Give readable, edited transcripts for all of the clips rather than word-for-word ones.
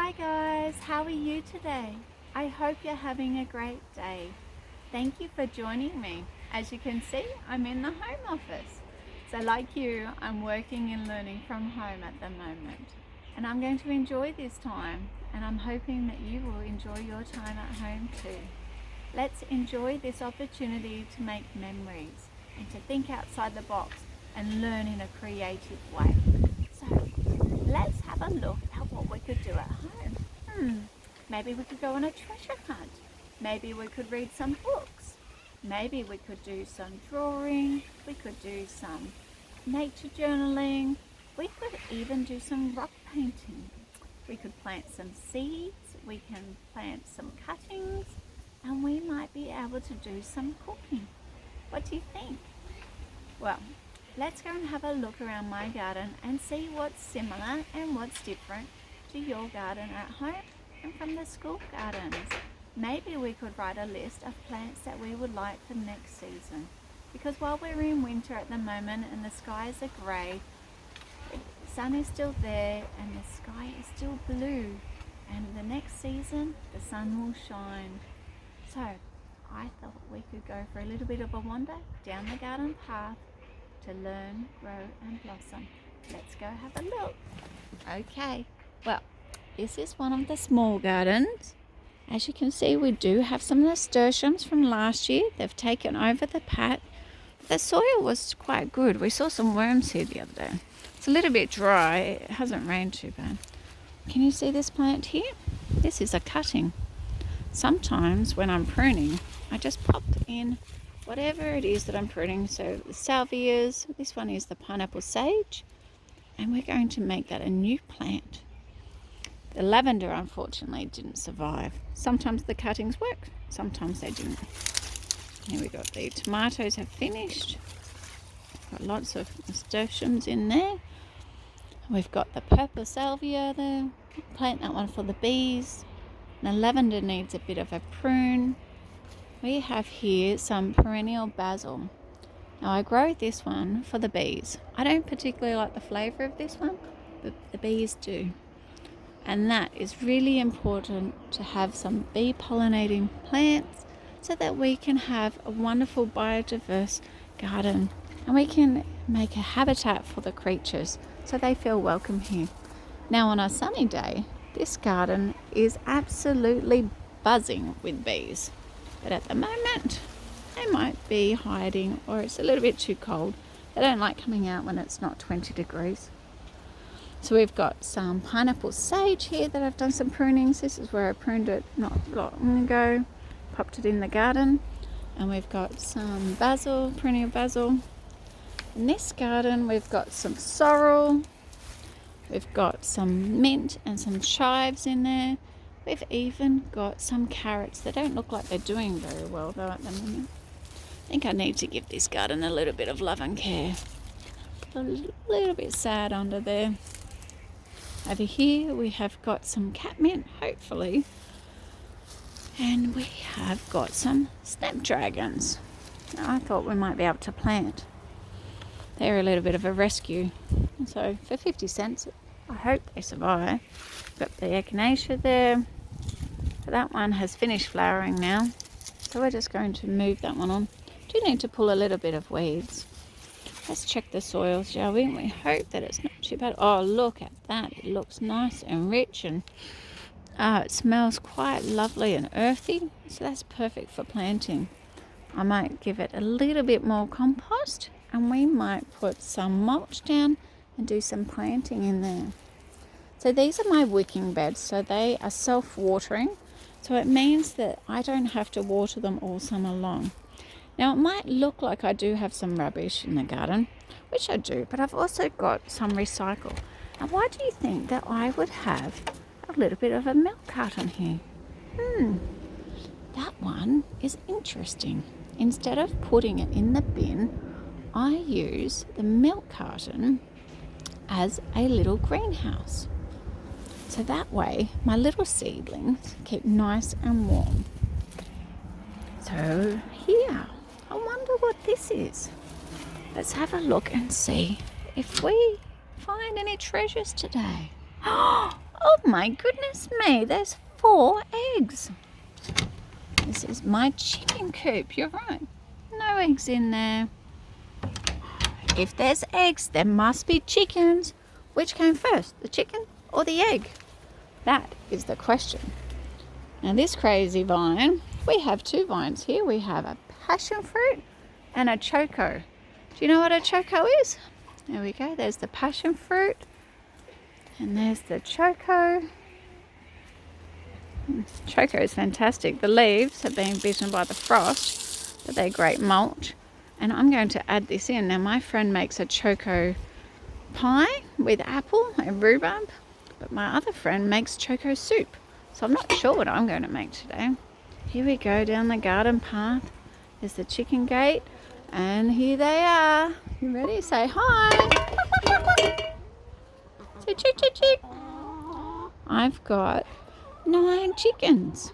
Hi guys, how are you today? I hope you're having a great day. Thank you for joining me. As you can see, I'm in the home office. So like you, I'm working and learning from home at the moment. And I'm going to enjoy this time, and I'm hoping that you will enjoy your time at home too. Let's enjoy this opportunity to make memories and to think outside the box and learn in a creative way. So let's have a look at what we could do at home. Maybe we could go on a treasure hunt. Maybe we could read some books. Maybe we could do some drawing. We could do some nature journaling. We could even do some rock painting. We could plant some seeds. We can plant some cuttings. And we might be able to do some cooking. What do you think? Well, let's go and have a look around my garden and see what's similar and what's different to your garden at home and from the school gardens. Maybe we could write a list of plants that we would like for next season. Because while we're in winter at the moment and the skies are grey, the sun is still there and the sky is still blue. And the next season, the sun will shine. So I thought we could go for a little bit of a wander down the garden path to learn, grow and blossom. Let's go have a look. Okay, well, this is one of the small gardens. As you can see, we do have some nasturtiums from last year. They've taken over the pat. The soil was quite good. We saw some worms here the other day. It's a little bit dry. It hasn't rained too bad. Can you see this plant here? This is a cutting. Sometimes when I'm pruning, I just pop in whatever it is that I'm pruning. So the salvias, this one is the pineapple sage, and we're going to make that a new plant. The lavender unfortunately didn't survive. Sometimes the cuttings work, sometimes they didn't. Here we got the tomatoes have finished. Got lots of nasturtiums in there. We've got the purple salvia there. Plant that one for the bees. The lavender needs a bit of a prune. We have here some perennial basil. Now I grow this one for the bees. I don't particularly like the flavour of this one, but the bees do. And that is really important to have some bee pollinating plants so that we can have a wonderful biodiverse garden and we can make a habitat for the creatures so they feel welcome here. Now on a sunny day, this garden is absolutely buzzing with bees. But at the moment, they might be hiding or it's a little bit too cold. They don't like coming out when it's not 20 degrees. So we've got some pineapple sage here that I've done some prunings. This is where I pruned it not long ago. Popped it in the garden. And we've got some basil, perennial basil. In this garden, we've got some sorrel. We've got some mint and some chives in there. We've even got some carrots that don't look like they're doing very well though at the moment. I think I need to give this garden a little bit of love and care. A little bit sad under there. Over here we have got some catmint, hopefully. And we have got some snapdragons. Now, I thought we might be able to plant. They're a little bit of a rescue. So for 50 cents, I hope they survive. Got the echinacea there. That one has finished flowering now. So we're just going to move that one on. Do need to pull a little bit of weeds. Let's check the soil, shall we? We hope that it's not too bad. Oh, look at that. It looks nice and rich and it smells quite lovely and earthy. So that's perfect for planting. I might give it a little bit more compost and we might put some mulch down and do some planting in there. So these are my wicking beds. So they are self-watering. So it means that I don't have to water them all summer long. Now it might look like I do have some rubbish in the garden, which I do, but I've also got some recycle. Now why do you think that I would have a little bit of a milk carton here? That one is interesting. Instead of putting it in the bin, I use the milk carton as a little greenhouse. So that way my little seedlings keep nice and warm. So here, I wonder what this is. Let's have a look and see if we find any treasures today. Oh Oh my goodness me, there's 4 eggs. This is my chicken coop, you're right. No eggs in there. If there's eggs, there must be chickens. Which came first, the chicken or the egg? That is the question. Now this crazy vine, we have 2 vines here. We have a passion fruit and a choco. Do you know what a choco is? There we go, there's the passion fruit and there's the choco. Choco is fantastic. The leaves have been bitten by the frost, but they're great mulch. And I'm going to add this in. Now my friend makes a choco pie with apple and rhubarb, but my other friend makes choco soup. So I'm not sure what I'm going to make today. Here we go down the garden path. There's the chicken gate, and here they are. You ready? Say hi. Say chick, chick, chick. I've got 9 chickens.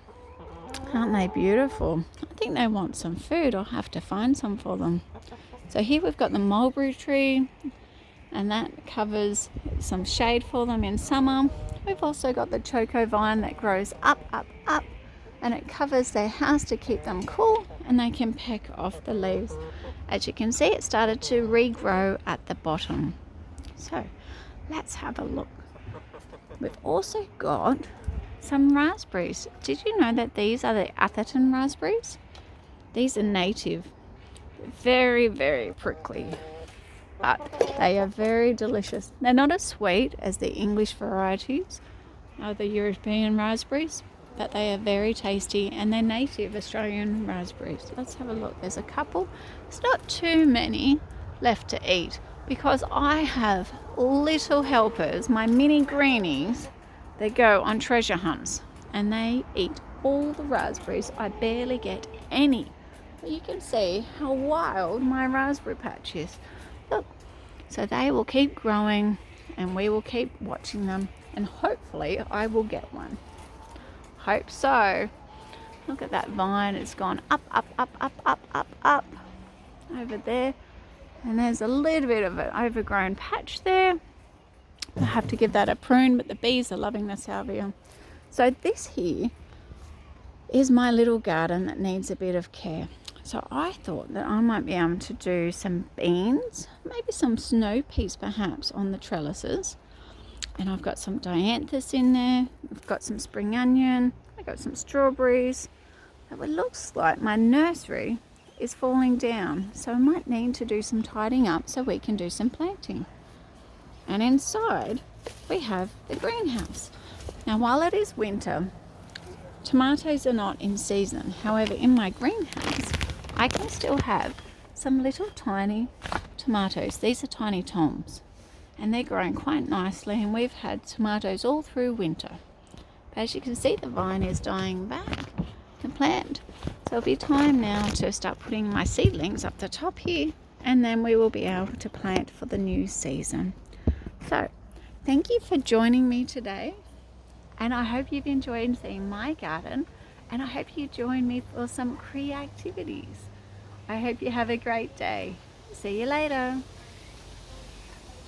Aren't they beautiful? I think they want some food. I'll have to find some for them. So here we've got the mulberry tree, and that covers some shade for them in summer. We've also got the choco vine that grows up, and it covers their house to keep them cool, and they can peck off the leaves. As you can see, it started to regrow at the bottom. So let's have a look. We've also got some raspberries. Did you know that these are the Atherton raspberries? These are native. Very, very prickly, but they are very delicious. They're not as sweet as the English varieties or the European raspberries, but they are very tasty, and they're native Australian raspberries. Let's have a look. There's a couple. There's not too many left to eat because I have little helpers, my mini greenies. They go on treasure hunts and they eat all the raspberries. I barely get any. But you can see how wild my raspberry patch is. Look. So they will keep growing and we will keep watching them, and hopefully I will get one. Hope so. Look at that vine. It's gone up over there. And there's a little bit of an overgrown patch there. I have to give that a prune, but the bees are loving the salvia. So this here is my little garden that needs a bit of care. So I thought that I might be able to do some beans, maybe some snow peas perhaps on the trellises. And I've got some dianthus in there. I've got some spring onion. I've got some strawberries. But it looks like my nursery is falling down. So I might need to do some tidying up so we can do some planting. And inside we have the greenhouse. Now while it is winter, tomatoes are not in season. However, in my greenhouse, I can still have some little tiny tomatoes. These are tiny toms, and they're growing quite nicely, and we've had tomatoes all through winter. But as you can see, the vine is dying back to plant. So it'll be time now to start putting my seedlings up the top here, and then we will be able to plant for the new season. So thank you for joining me today, and I hope you've enjoyed seeing my garden, and I hope you join me for some creativities. I hope you have a great day. See you later.